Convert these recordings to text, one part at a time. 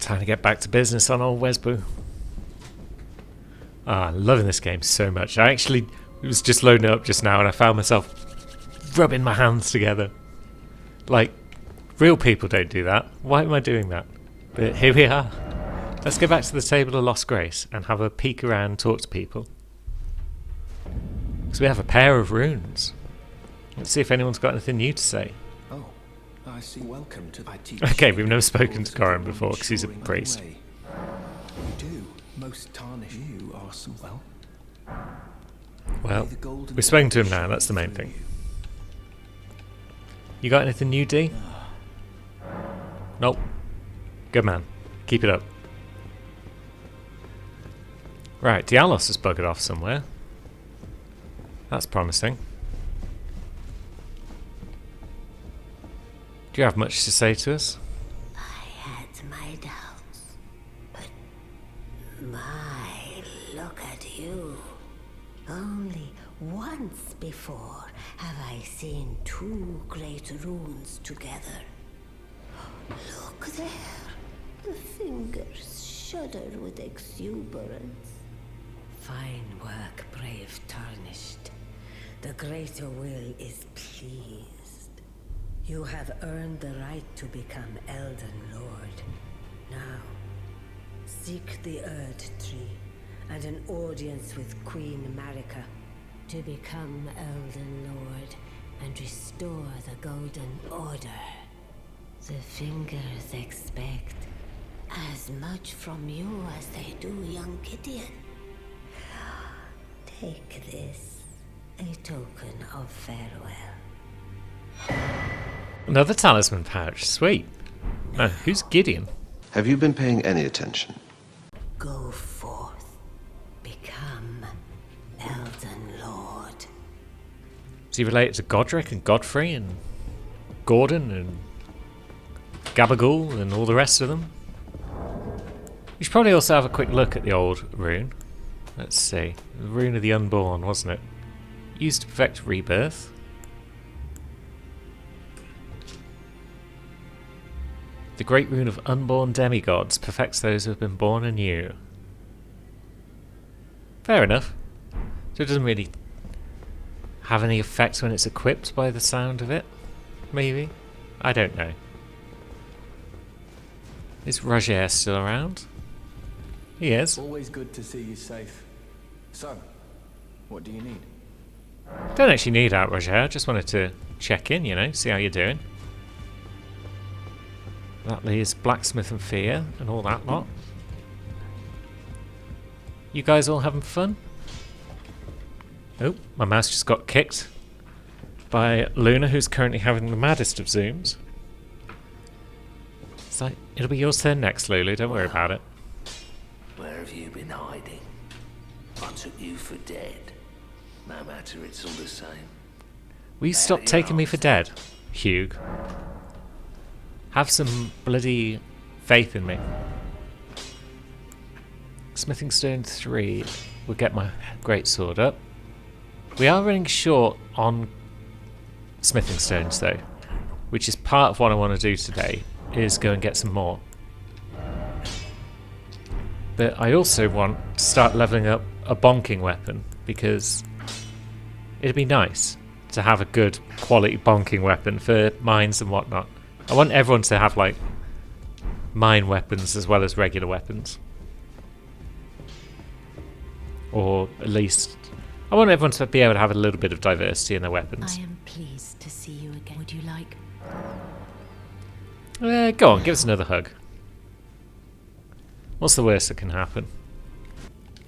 Time to get back to business on old Wesboo. Ah, loving this game so much. I actually was just loading it up just now and I found myself rubbing my hands together. Like, real people don't do that. Why am I doing that? But here we are. Let's go back to the Table of Lost Grace and have a peek around and talk to people. Because we have a pair of runes. Let's see if anyone's got anything new to say. Oh, I see. Welcome to my teach. Okay, we've never spoken to Corin before because he's a priest. We do. Most tarnish you are some Well, we're speaking to him now, that's the main thing. You got anything new, D? Nope. Good man. Keep it up. Right, Dialos has buggered off somewhere. That's promising. Do you have much to say to us? I had my doubts, but look at you. Only once before have I seen two great runes together. Look there. The fingers shudder with exuberance. Fine work, brave Tarnished. The greater will is pleased. You have earned the right to become Elden Lord. Now, seek the Erd Tree and an audience with Queen Marika to become Elden Lord and restore the Golden Order. The fingers expect as much from you as they do young Gideon. Take this, a token of farewell. Another talisman pouch, sweet. Now, who's Gideon? Have you been paying any attention? Go forth, become Elden Lord. Is he related to Godric and Godfrey and Gordon and Gabagool and all the rest of them? We should probably also have a quick look at the old rune. Let's see. The Rune of the Unborn, wasn't it? Used to perfect rebirth. The Great Rune of Unborn Demigods perfects those who have been born anew. Fair enough. So it doesn't really have any effect when it's equipped by the sound of it? Maybe? I don't know. Is Roger still around? He is. Always good to see you safe. So, what do you need? Don't actually need out, Roger. I just wanted to check in, you know, see how you're doing. That leaves Blacksmith and Fear and all that lot. You guys all having fun? Oh, my mouse just got kicked by Luna, who's currently having the maddest of zooms. So it'll be your turn next, Lulu. Don't worry about it. Where have you been hiding? I took you for dead. No matter, it's all the same. Will you stop taking me for dead, Hugh? Have some bloody faith in me. Smithing Stone 3 will get my great sword up. We are running short on smithing stones though, which is part of what I want to do today, is go and get some more. But I also want to start leveling up a bonking weapon, because it'd be nice to have a good quality bonking weapon for mines and whatnot. I want everyone to have like mine weapons as well as regular weapons. Or at least I want everyone to be able to have a little bit of diversity in their weapons. I am pleased to see you again. Would you like? Go on, give us another hug. What's the worst that can happen?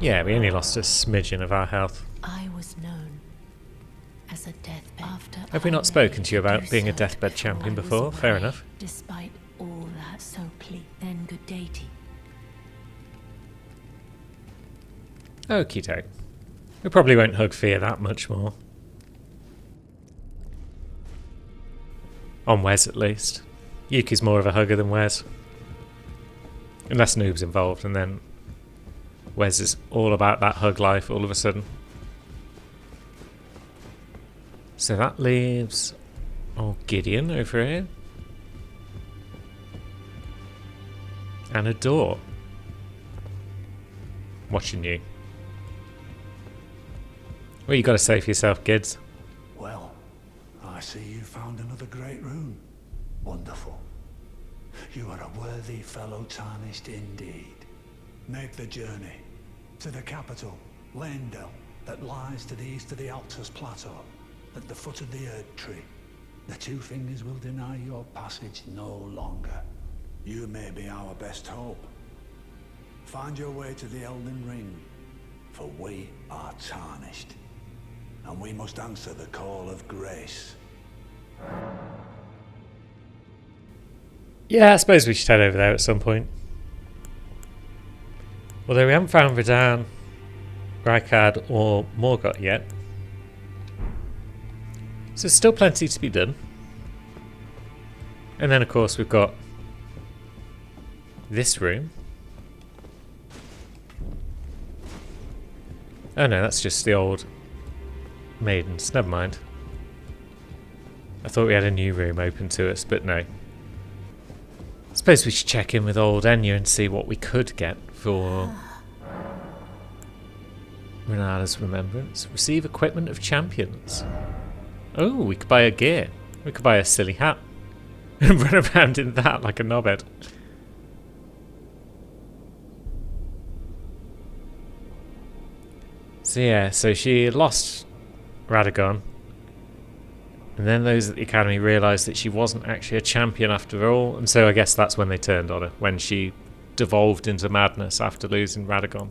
Yeah, we only lost a smidgen of our health. I was known as a deathbed. After Have we not spoken to you about being a deathbed champion before? Fair enough. Despite all that, so please, then good day to you. Okie doke. We probably won't hug Fear that much more. On Wes at least. Yuki's more of a hugger than Wes. Unless Noob's involved, and then Wes is all about that hug life all of a sudden. So that leaves old Gideon over here. And a door. Watching you. What you got to say for yourself, kids? Well, I see you found another great rune. Wonderful. You are a worthy fellow Tarnished indeed. Make the journey to the capital, Leyndell, that lies to the east of the Altus Plateau, at the foot of the Erd Tree. The Two Fingers will deny your passage no longer. You may be our best hope. Find your way to the Elden Ring, for we are tarnished, and we must answer the call of grace. Yeah, I suppose we should head over there at some point. Although we haven't found Radahn, Rykard or Morgott yet. So there's still plenty to be done. And then of course we've got this room. Oh no, that's just the old maidens. Never mind. I thought we had a new room open to us, but no. I suppose we should check in with old Enya and see what we could get for Renala's remembrance. Receive equipment of champions. Oh, we could buy a gear. We could buy a silly hat and run around in that like a knobhead. So yeah, so she lost Radagon. And then those at the academy realised that she wasn't actually a champion after all, and so I guess that's when they turned on her, when she devolved into madness after losing Radagon.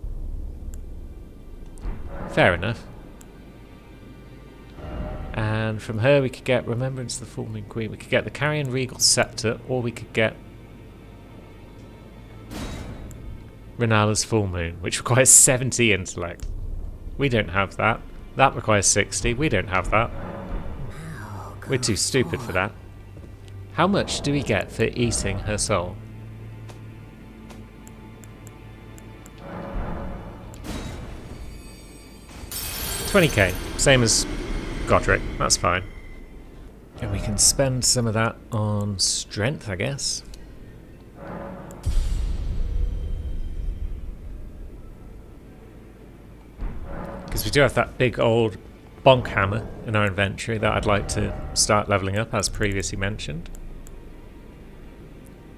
Fair enough. And from her we could get Remembrance of the Full Moon Queen, we could get the Carrion Regal Scepter, or we could get Renala's Full Moon, which requires 70 intellect. We don't have that. That requires 60. We don't have that. We're too stupid for that. How much do we get for eating her soul? 20k, same as Godric, that's fine. And we can spend some of that on strength, I guess. Because we do have that big old bonk hammer in our inventory that I'd like to start leveling up, as previously mentioned.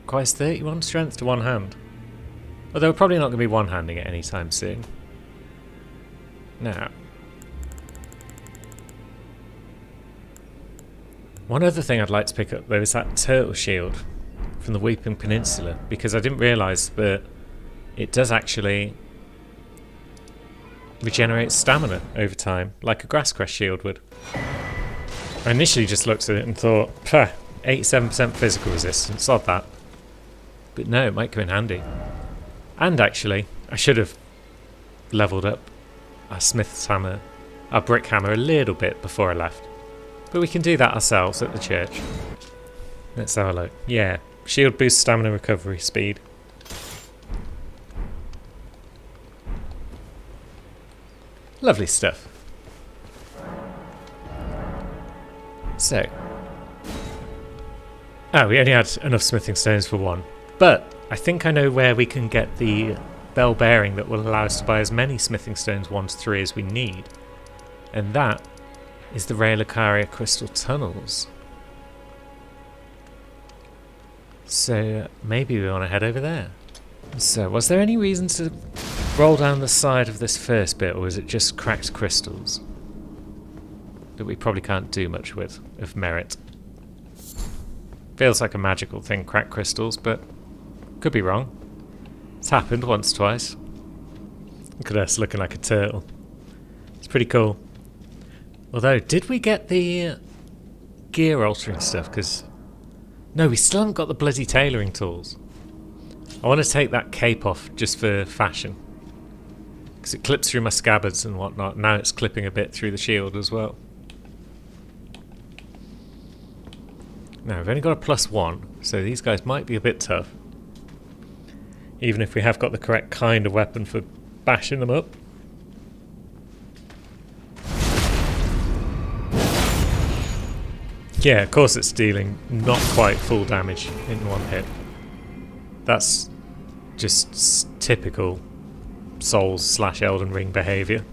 Requires 31 strength to one hand. Although we're probably not going to be one-handing it anytime soon. Now, one other thing I'd like to pick up though is that turtle shield from the Weeping Peninsula, because I didn't realise that it does actually regenerate stamina over time, like a Grasscrest shield would. I initially just looked at it and thought, 87% physical resistance, odd that. But no, it might come in handy. And actually, I should have levelled up our smith's hammer, our brick hammer a little bit before I left. But we can do that ourselves at the church. Let's have a look. Yeah, shield boosts stamina recovery speed. Lovely stuff. So. Oh, we only had enough smithing stones for one. But I think I know where we can get the bell bearing that will allow us to buy as many smithing stones 1 to 3 as we need. And that is the Raya Lucaria crystal tunnels. So maybe we want to head over there. So was there any reason to roll down the side of this first bit, or is it just cracked crystals that we probably can't do much with of merit? Feels like a magical thing, cracked crystals, but could be wrong. It's happened once, twice. Look at us looking like a turtle. It's pretty cool. Although, did we get the gear altering stuff? Because no, we still haven't got the bloody tailoring tools. I want to take that cape off just for fashion, because it clips through my scabbards and whatnot. Now it's clipping a bit through the shield as well. Now we've only got a +1, so these guys might be a bit tough, even if we have got the correct kind of weapon for bashing them up. Yeah, of course it's dealing not quite full damage in one hit. That's Just typical Souls / Elden Ring behaviour.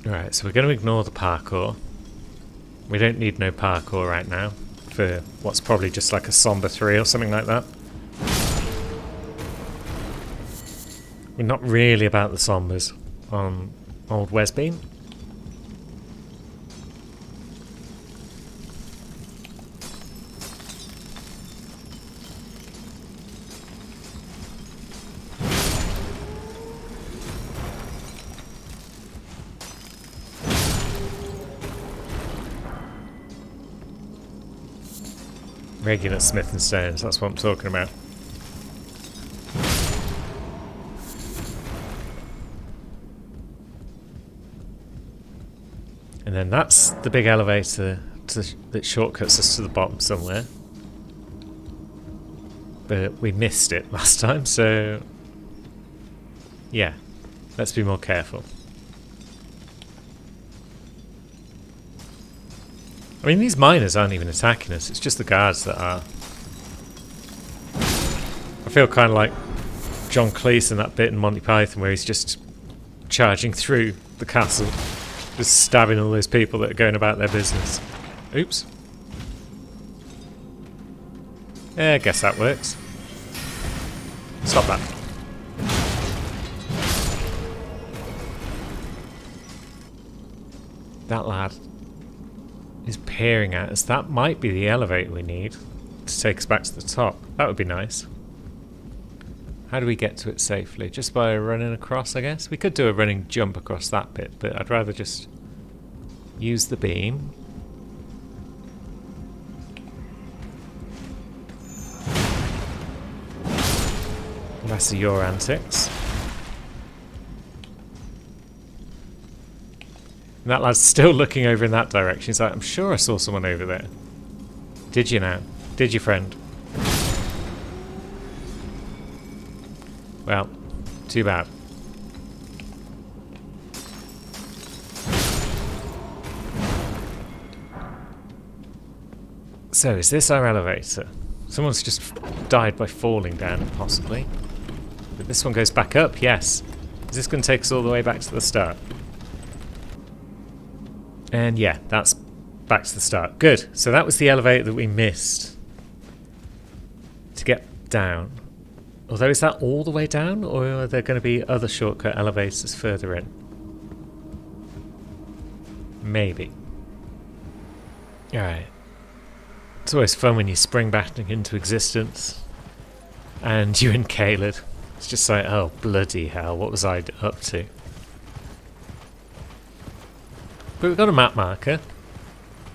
Alright, so we're going to ignore the parkour. We don't need no parkour right now for what's probably just like a Somber 3 or something like that. We're not really about the Sombers on Old Wesbean. Regular Smith and Stones, that's what I'm talking about. And then that's the big elevator that shortcuts us to the bottom somewhere. But we missed it last time, so yeah, let's be more careful. I mean, these miners aren't even attacking us, it's just the guards that are. I feel kind of like John Cleese in that bit in Monty Python where he's just charging through the castle, just stabbing all those people that are going about their business. Oops. Yeah, I guess that works. Stop that. That lad is peering at us. That might be the elevator we need to take us back to the top. That would be nice. How do we get to it safely? Just by running across, I guess? We could do a running jump across that bit, but I'd rather just use the beam. Less of your antics. And that lad's still looking over in that direction. He's like, I'm sure I saw someone over there. Did you now? Did you, friend? Well, too bad. So, is this our elevator? Someone's just died by falling down, possibly. But this one goes back up, yes. Is this going to take us all the way back to the start? And yeah, that's back to the start. Good. So that was the elevator that we missed to get down. Although, is that all the way down, or are there going to be other shortcut elevators further in? Maybe. Alright. It's always fun when you spring back into existence and you're in Caelid. It's just like, oh, bloody hell, what was I up to? But we've got a map marker.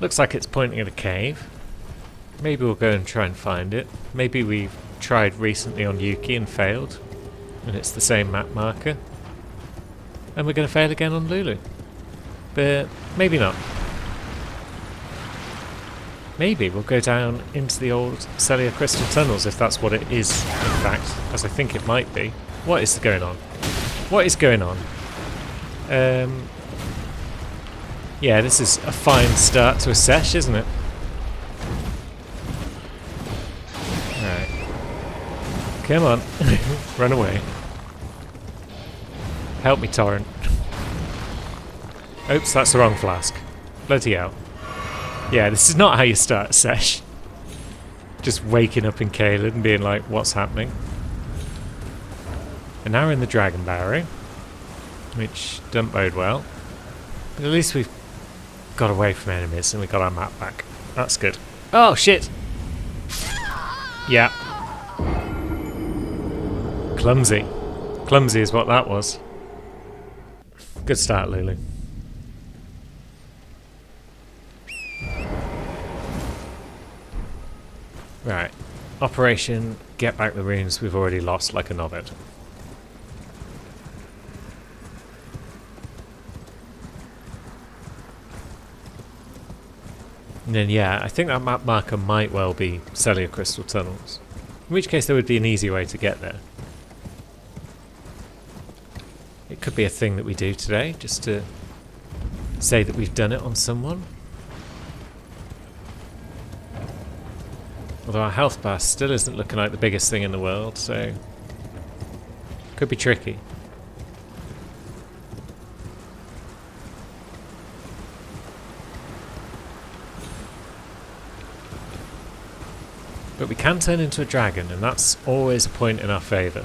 Looks like it's pointing at a cave. Maybe we'll go and try and find it. Maybe we've tried recently on Yuki and failed, and it's the same map marker. And we're going to fail again on Lulu. But maybe not. Maybe we'll go down into the old Celia Crystal Tunnels if that's what it is, in fact, as I think it might be. What is going on? What is going on? Yeah, this is a fine start to a sesh, isn't it? Alright. Come on. Run away. Help me, Torrent. Oops, that's the wrong flask. Bloody hell. Yeah, this is not how you start a sesh. Just waking up in Caelid and being like, what's happening? And now we're in the Dragon Barrow, which doesn't bode well. But at least we've got away from enemies and we got our map back. That's good. Oh, shit! Yeah. Clumsy. Clumsy is what that was. Good start, Lulu. Right. Operation Get Back the Runes we've already lost like a knobhead. And then yeah, I think that map marker might well be Celia Crystal Tunnels. In which case there would be an easy way to get there. It could be a thing that we do today, just to say that we've done it on someone. Although our health bar still isn't looking like the biggest thing in the world, so could be tricky. But we can turn into a dragon, and that's always a point in our favour.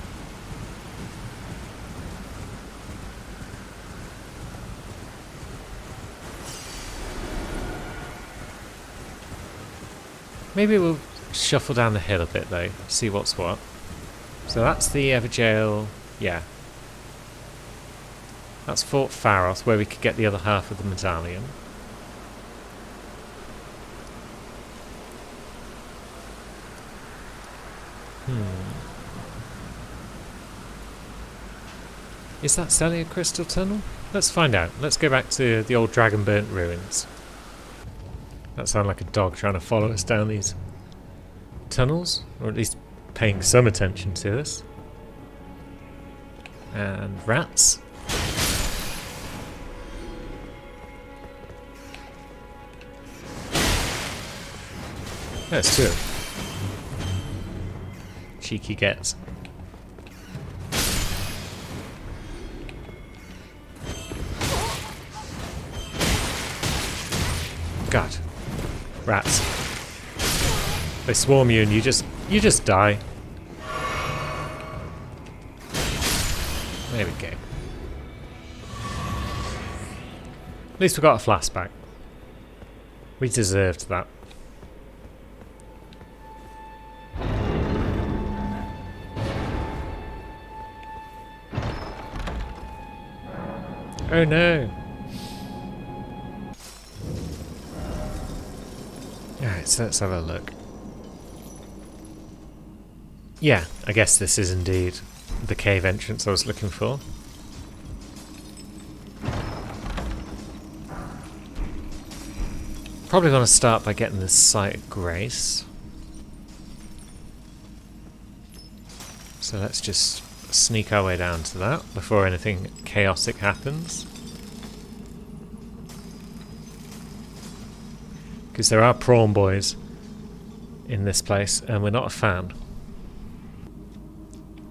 Maybe we'll shuffle down the hill a bit though, see what's what. So that's the Evergaol, yeah. That's Fort Pharos, where we could get the other half of the medallion. Is that Sellia Crystal Tunnel? Let's find out. Let's go back to the old Dragon Burnt ruins. That sounded like a dog trying to follow us down these tunnels, or at least paying some attention to us. And rats. There's two. Cheeky gets. God. Rats. They swarm you and you just die. There we go. At least we got a flashback. We deserved that. Oh no. Alright, so let's have a look. Yeah, I guess this is indeed the cave entrance I was looking for. Probably want to start by getting the Sight of Grace. So let's just sneak our way down to that before anything chaotic happens. Because there are prawn boys in this place and we're not a fan.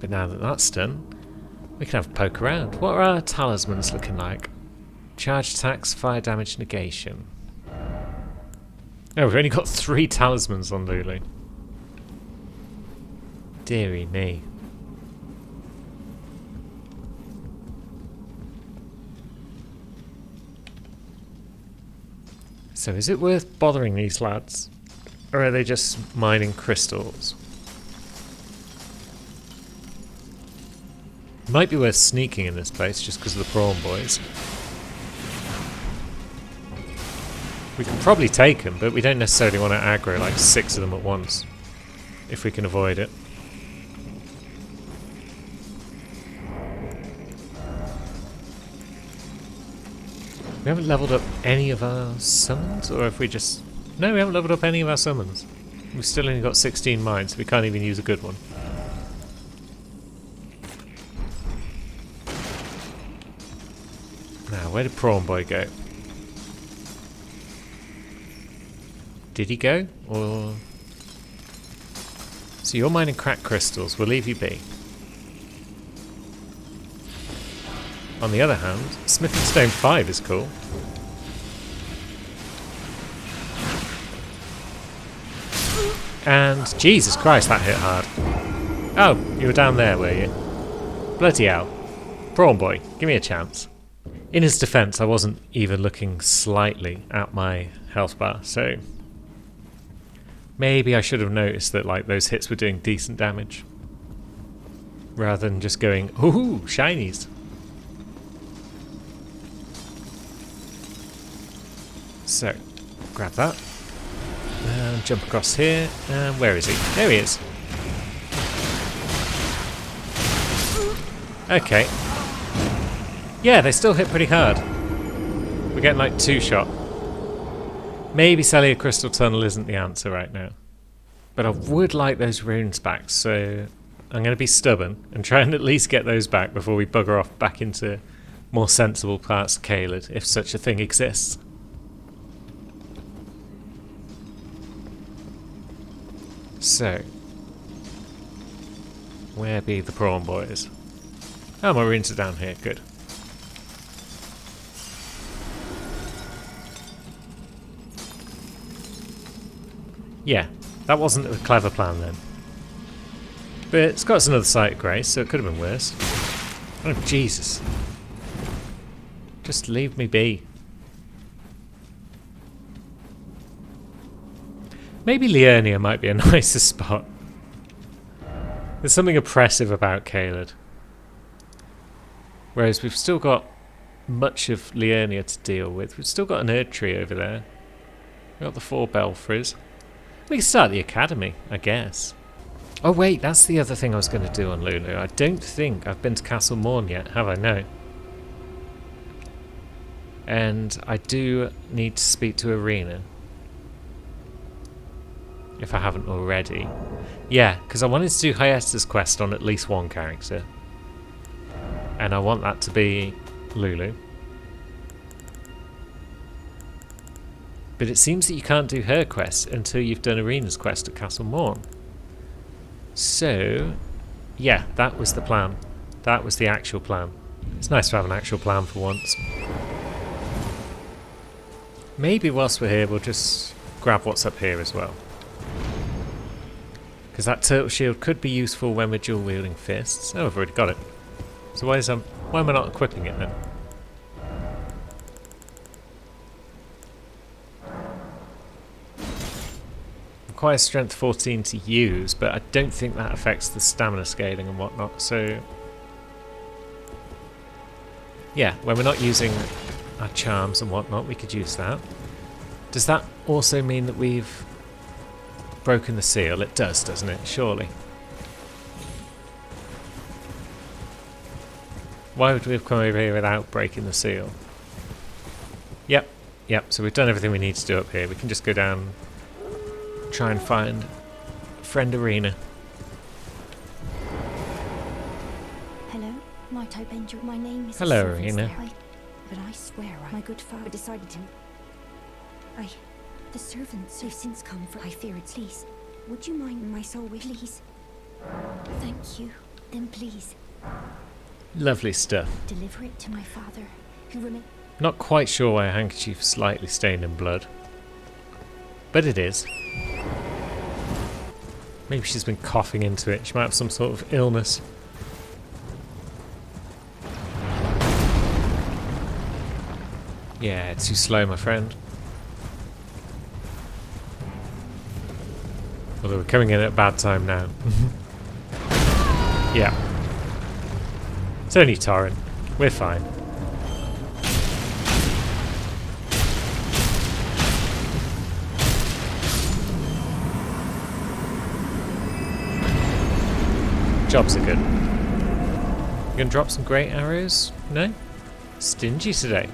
But now that that's done, we can have a poke around. What are our talismans looking like? Charge attacks, fire damage, negation. Oh, we've only got 3 talismans on Lulu. Dearie me. So is it worth bothering these lads? Or are they just mining crystals? Might be worth sneaking in this place just because of the prawn boys. We can probably take them, but we don't necessarily want to aggro like 6 of them at once. If we can avoid it. We haven't leveled up any of our summons, or if we just... No, we haven't leveled up any of our summons. We've still only got 16 mines, so we can't even use a good one. Now, where did Prawn Boy go? Did he go? Or... So you're mining cracked crystals, we'll leave you be. On the other hand, Smithing Stone 5 is cool. And Jesus Christ, that hit hard. Oh, you were down there, were you? Bloody hell. Prawn Boy, give me a chance. In his defense, I wasn't even looking slightly at my health bar, so maybe I should have noticed that like those hits were doing decent damage. Rather than just going, ooh, shinies. So, grab that. And jump across here. And where is he? There he is. Okay. Yeah, they still hit pretty hard. We're getting like 2-shot. Maybe Sellia Crystal Tunnel isn't the answer right now. But I would like those runes back, so I'm going to be stubborn and try and at least get those back before we bugger off back into more sensible parts of Caelid, if such a thing exists. So, where be the prawn boys? Oh, my runes are down here. Good. Yeah, that wasn't a clever plan then. But it's got us another sight of grace, so it could have been worse. Oh, Jesus. Just leave me be. Maybe Liurnia might be a nicer spot. There's something oppressive about Caelid. Whereas we've still got much of Liurnia to deal with. We've still got an Erd Tree over there. We've got the 4 Belfries. We can start the academy, I guess. Oh wait, that's the other thing I was going to do on Lulu. I don't think I've been to Castle Morn yet, have I? No. And I do need to speak to Irina. If I haven't already. Yeah, because I wanted to do Hyesta's quest on at least one character. And I want that to be Lulu. But it seems that you can't do her quest until you've done Irina's quest at Castle Morn. So, yeah, that was the plan. That was the actual plan. It's nice to have an actual plan for once. Maybe whilst we're here, we'll just grab what's up here as well. Because that turtle shield could be useful when we're dual wielding fists. Oh, I've already got it. So why am I not equipping it then? Requires strength 14 to use, but I don't think that affects the stamina scaling and whatnot, so... yeah, when we're not using our charms and whatnot, we could use that. Does that also mean that we've broken the seal? It does, doesn't it? Surely. Why would we have come over here without breaking the seal? Yep, so we've done everything we need to do up here. We can just go down... try and find friend Irina. Hello, might I bend your... my name is... Hello, Irina. But I swear my good father decided to... the servants have since come for... I fear it. Please, would you mind my soul with... please? Thank you. Then please... lovely stuff. deliver it to my father, who remains... Not quite sure why a handkerchief is slightly stained in blood. But it is. Maybe she's been coughing into it. She might have some sort of illness. Yeah, too slow, my friend. Although we're coming in at a bad time now. Yeah. It's only Torrin. We're fine. Jobs are good. You gonna drop some great arrows? No? Stingy today.